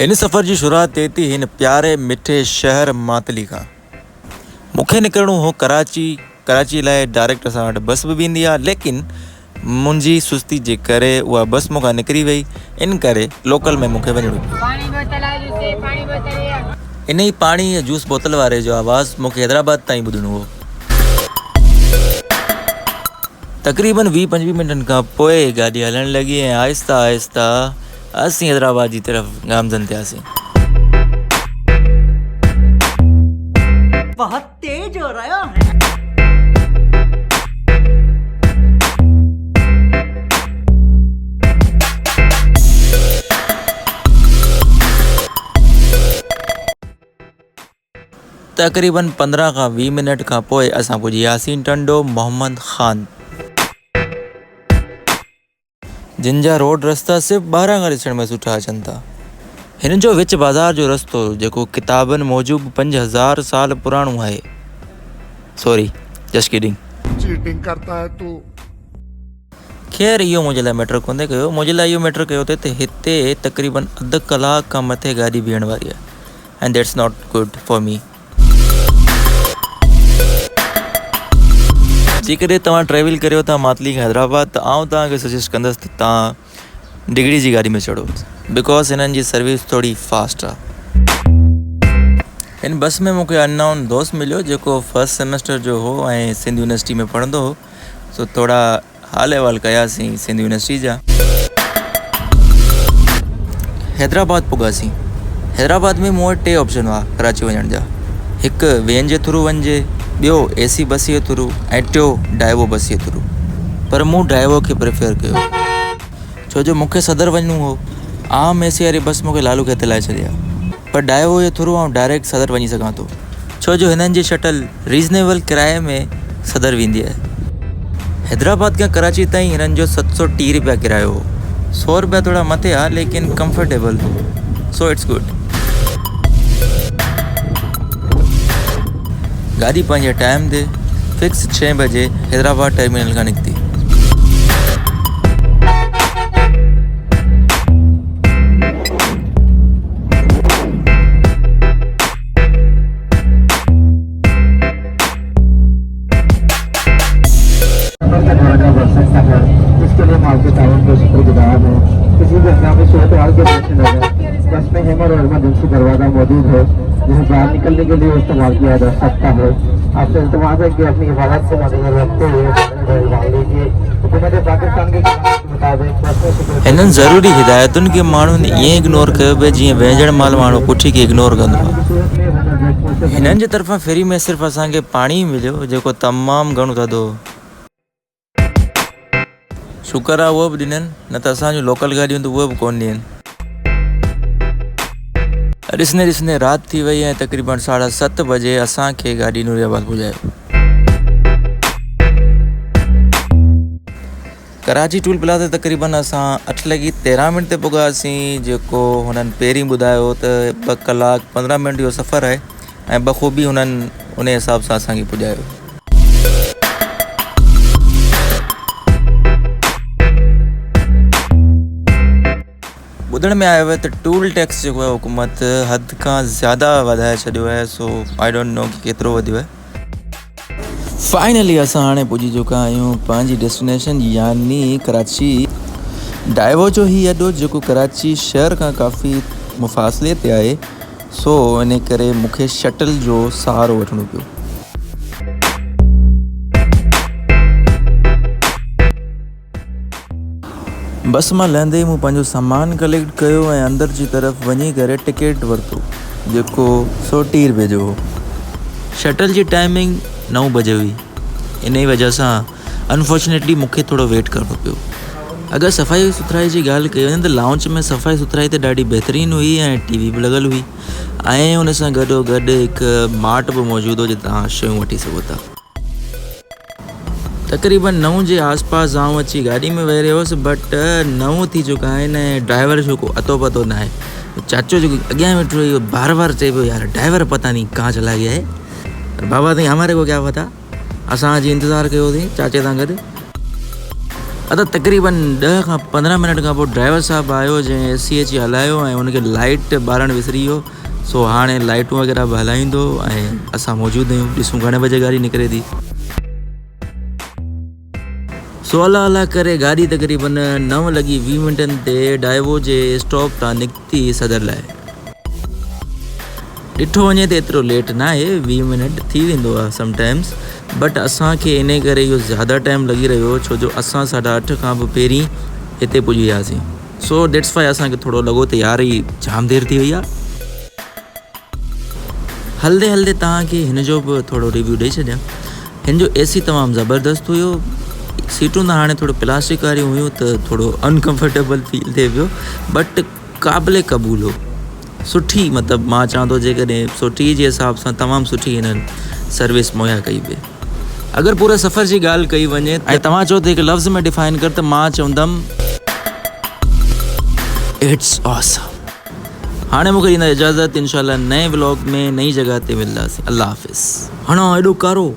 इन सफ़र जी शुरुआत थिए थी हिन प्यारे मिठे शहर मातली खां। मूंखे निकिरणो हो कराची लाइ डायरेक्ट असां वटि बस बि वेंदी आहे, लेकिन मुंहिंजी सुस्ती जे करे उहा बस मूंखां निकिरी वई। इन करे लोकल में मूंखे वञिणो पियो। इन ई पाणी ऐं जूस बोतल वारे जो आवाज़ु मूंखे हैदराबाद ताईं ॿुधणो हो। तक़रीबन 20-25 मिंटनि खां पोइ गाॾी हलणु लॻी ऐं आहिस्ता आहिस्ता असीं हैदराबाद जी तरफ़ गामज़न थियासीं। बहुत तेज हो रहा है। तक़रीबन 15 खां 20 मिनट खां पोइ असां पुॼी वियासीं टंडो मोहम्मद ख़ान, जिन जा रोड रस्ता सिर्फ़ु ॿाहिरां खां ॾिसण में सुठा अचनि था। हिन जो विच बाज़ार जो रस्तो जेको किताबनि मूजिबि 5000 साल पुराणो आहे। Sorry, just kidding. चीटिंग करता है तू। ख़ैर इहो मुंहिंजे लाइ मैटर कोन्हे कयो। मुंहिंजे लाइ इहो मैटर कयो त हिते तक़रीबन अधु कलाक खां मथे गाॾी बीहण वारी आहे, and that's not good for me. जेकॾहिं तव्हां ट्रेवल करियो था मातली खां हैदराबाद, त आउं तव्हांखे सजेस्ट कंदुसि त तव्हां डिगड़ी जी गाॾी में चढ़ो, बिकॉज हिननि जी सर्विस थोरी फास्ट आहे। हिन बस में मूंखे अननोन दोस्त मिलियो जेको फर्स्ट सेमेस्टर जो हो ऐं सिंध यूनिवर्सिटी में पढ़ंदो हो। सो थोरा हाल अहिवाल कयासीं सिंध यूनिवर्सिटी जा। हैदराबाद पुॻासीं। हैदराबाद में मूं वटि 2 ऑप्शन हुआ कराची वञण जा। हिकु वेन जे थ्रू वञिजे, ॿियो AC बस जे थ्रू, ऐं टियों डाइवो बस जे थ्रू। पर मूं डाइवो खे प्रेफर कयो, छो जो मूंखे सदर वञिणो हो। आम AC वारी बस मूंखे लालू खे लाइ छॾिया, पर डाइवो जे थ्रू आउं डायरेक्ट सदर वञी सघां थो, छो जो हिननि जी शटल रीज़नेबल किराए में सदर वेंदी आहे। हैदराबाद खां कराची ताईं हिननि जो 730 रुपया किरायो हो। 100 रुपया थोरा मथे आहे, लेकिन कंफर्टेबल हो, सो इट्स गुड। गाॾी पंहिंजे टाइम ते फिक्स 6 बजे हैदराबाद टर्मिनल खां निकिती। इसके लिए आपके तावन को शुक्रगुजार है। किसी भी हंगामी सूरत हाल के पेश बस में हैमर और इमरजेंसी दरवाजा मौजूद है, जिसे बाहर निकलने के लिए इस्तेमाल किया जा सकता है। आपसे इल्तिमास है कि अपनी हिफाजत को मद्देनजर रखते हुए लीजिए। हुकूमत पाकिस्तान के मुताबिक हिननि ज़रूरी हिदायतुनि खे माण्हुनि ईअं इग्नोर कयो पिए जीअं वेझण महिल माण्हू पुठी खे इग्नोर कंदो आहे। हिननि जे तरफ़ां फ्री में सिर्फ़ु असांखे पाणी मिलियो, जेको तमामु घणो थधो हो। शुक्र आहे उहो बि ॾिननि, न त असांजूं लोकल गाॾियूं त उहे बि कोन ॾियनि। ॾिसंदे राति थी वई ऐं तक़रीबन 7:30 बजे असांखे गाॾी नूरियाबाद पुॼायो। कराची टूल प्लाज़ा तक़रीबन असां 8:13 ते पुॻासीं, जेको हुननि पहिरीं ॿुधायो त 2 कलाक 15 मिंट जो सफ़रु आहे, ऐं बख़ूबी हुननि उन हिसाब सां असांखे पुॼायो। ॿुधण में आयो आहे त टूल टैक्स जेको आहे हुकूमत हद खां ज़्यादा वधाए छॾियो आहे, सो आई डोंट नो कि केतिरो वधियो आहे। फाइनली असां हाणे पुॼी चुका आहियूं पंहिंजी डेस्टिनेशन, यानी कराची। डाइवो जो ही अॾो जेको कराची शहर खां काफ़ी मुफ़ासिले ते आहे, सो इन करे मूंखे शटल जो सहारो वठिणो पियो। बस मां लहंदे ई मूं पंहिंजो सामान कलेक्ट कयो ऐं अंदर जी तरफ़ वञी करे टिकट वरितो, जेको 130 रुपए जो हो। शटल जी टाइमिंग 9 बजे हुई, इन ई वजह सां अनफॉर्चुनेटली मूंखे थोरो वेट करिणो पियो। अगरि सफ़ाई सुथराई जी ॻाल्हि कई वञे त लाउंज में सफ़ाई सुथराई त ॾाढी बहितरीनु हुई ऐं TV बि लॻल हुई, ऐं उन सां गॾो हिकु मार्ट बि मौजूदु हो जितां तव्हां शयूं वठी सघो था। तक़रीबन 9 जे आसपास आउं अची गाॾी में वेही रहियो हुउसि, बट 9 थी चुका आहिनि ऐं ड्राइवर जो को अतो पतो न आहे। चाचो जेको अॻियां वेठो इहो बार चए पियो, यार ड्राइवर पता नहीं कहाँ चला गया है। बाबा ताईं हमारे को क्या पता, असां अॼु इंतज़ारु कयोसीं चाचे सां गॾु। अदा तक़रीबन 10 खां 15 मिनट खां पोइ ड्राइवर साहब आयो जंहिं एसी अची हलायो ऐं उनखे लाइट ॿारणु विसरी वियो। सो हाणे लाइटूं वग़ैरह बि हलाईंदो ऐं असां मौजूदु आहियूं, ॾिसूं घणे बजे गाॾी निकिरे थी। सो अला करे गाॾी तक़रीबन 9:20 ते डाइवो जे स्टॉप तां निकिती सदर लाइ। ॾिठो वञे त एतिरो लेट न आहे, 20 मिनट थी वेंदो आहे समटाइम्स, बट असांखे इन करे इहो ज़्यादा टाइम लॻी रहियो छो जो असां 8:30 खां बि पहिरीं हिते पुॼी वियासीं। सो डेट्स वाई असांखे थोरो लॻो त यार ही जाम देरि थी वई आहे। हलंदे हलंदे तव्हांखे हिन जो बि थोरो रिव्यू ॾेई छॾियां। हिन जो एसी तमामु ज़बरदस्त हुयो। सीटूं त हाणे थोरो प्लास्टिक वारियूं हुयूं त थोरो अनकम्फर्टेबल फील थिए पियो, बट क़ाबिले क़बूल हो, सुठी, मतिलबु मां चवां थो जेकॾहिं सुठी जे हिसाब सां तमामु सुठी हिननि सर्विस मुहैया कई पई। अगरि पूरे सफ़र जी ॻाल्हि कई वञे ऐं तव्हां चओ त हिकु लफ़्ज़ में डिफाइन कर त मां चवंदमि इट्स ऑसम। हाणे मूंखे ॾींदा इजाज़त, इंशाल्लाह नए व्लॉग में नई जॻह ते मिलंदासीं। अल्लाह हाफ़िज़। हणो एॾो कारो।